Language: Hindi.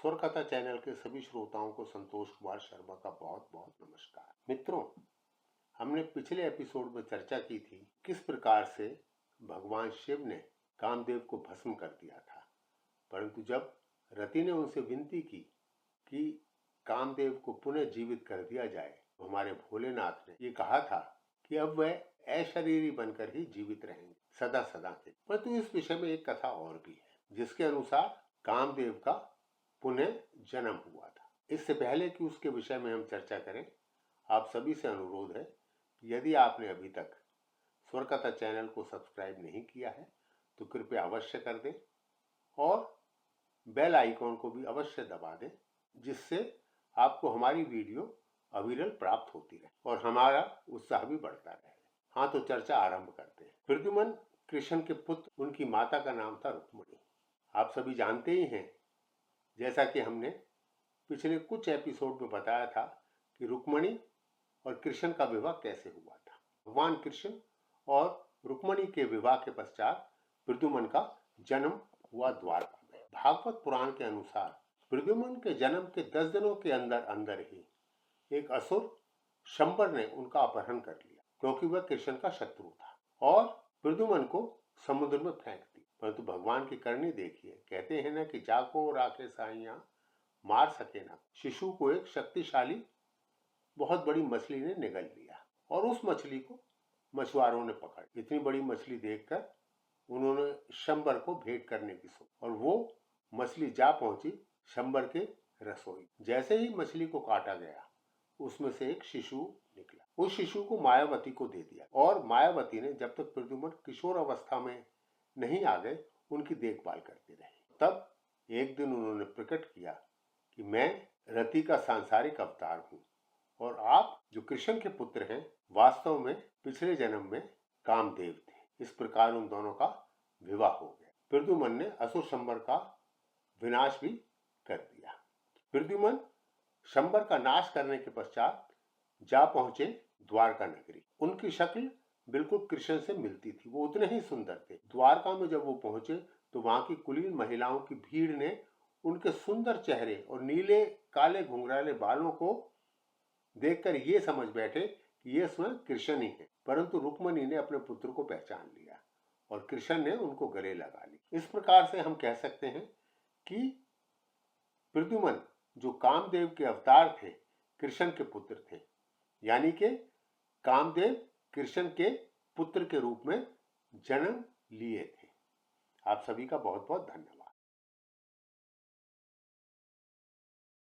स्वर कथा चैनल के सभी श्रोताओं को संतोष कुमार शर्मा का बहुत बहुत नमस्कार। मित्रों, हमने पिछले एपिसोड में चर्चा की थी किस प्रकार से भगवान शिव ने कामदेव को भस्म कर दिया था, परंतु जब रति ने उनसे विनती की कि कामदेव को पुनः जीवित कर दिया जाए, तो हमारे भोलेनाथ ने ये कहा था कि अब वह अशरीरी बनकर ही जीवित रहेंगे सदा सदा के। परंतु इस विषय में एक कथा और भी है, जिसके अनुसार कामदेव का पुनः जन्म हुआ था। इससे पहले कि उसके विषय में हम चर्चा करें, आप सभी से अनुरोध है कि यदि आपने अभी तक स्वर कथा चैनल को सब्सक्राइब नहीं किया है तो कृपया अवश्य कर दें और बेल आइकॉन को भी अवश्य दबा दें, जिससे आपको हमारी वीडियो अविरल प्राप्त होती रहे और हमारा उत्साह भी बढ़ता रहे। हाँ, तो चर्चा आरंभ करते हैं। प्रद्युम्न कृष्ण के पुत्र, उनकी माता का नाम था रुक्मिणी। आप सभी जानते ही हैं, जैसा कि हमने पिछले कुछ एपिसोड में बताया था कि रुक्मिणी और कृष्ण का विवाह कैसे हुआ था। भगवान कृष्ण और रुक्मिणी के विवाह के पश्चात प्रद्युम्न का जन्म हुआ द्वारका में। भागवत पुराण के अनुसार प्रद्युम्न के जन्म के 10 दिनों के अंदर अंदर ही एक असुर शंबर ने उनका अपहरण कर लिया, क्योंकि वह कृष्ण का शत्रु था, और प्रद्युम्न को समुद्र में फेंक दी। परंतु भगवान की करनी देखिए, कहते हैं ना कि जाको राखे साइया मार सके ना। शिशु को एक शक्तिशाली बहुत बड़ी मछली ने निगल लिया और उस मछली को मछुआरों ने पकड़। इतनी बड़ी मछली देखकर उन्होंने शंबर को भेंट करने की सोची और वो मछली जा पहुंची शंबर के रसोई। जैसे ही मछली को काटा गया, उसमें से एक शिशु निकला। उस शिशु को मायावती को दे दिया और मायावती ने जब तक प्रद्युम्न किशोर अवस्था में नहीं आ गए, उनकी देखभाल करती रही। तब एक दिन उन्होंने प्रकट किया कि मैं रति का सांसारिक अवतार हूं और आप जो कृष्ण के पुत्र हैं, वास्तव में पिछले जन्म में कामदेव थे। इस प्रकार उन दोनों का विवाह हो गया। प्रद्युम्न ने असुर शंबर का विनाश भी कर दिया। प्रद्युम्न शंबर का नाश करने के पश्चात जा पहुंचे द्वारका नगरी। उनकी शक्ल बिल्कुल कृष्ण से मिलती थी, वो उतने ही सुंदर थे। द्वारका में जब वो पहुंचे तो वहां की कुलीन महिलाओं की भीड़ ने उनके सुंदर चेहरे और नीले काले घुंघराले बालों को देखकर ये समझ बैठे कि ये स्वयं कृष्ण ही है। परंतु रुक्मिणी ने अपने पुत्र को पहचान लिया और कृष्ण ने उनको गले लगा ली। इस प्रकार से हम कह सकते हैं कि प्रद्युम्न जो कामदेव के अवतार थे, कृष्ण के पुत्र थे, यानी कि कामदेव कृष्ण के पुत्र के रूप में जन्म लिए थे। आप सभी का बहुत बहुत धन्यवाद।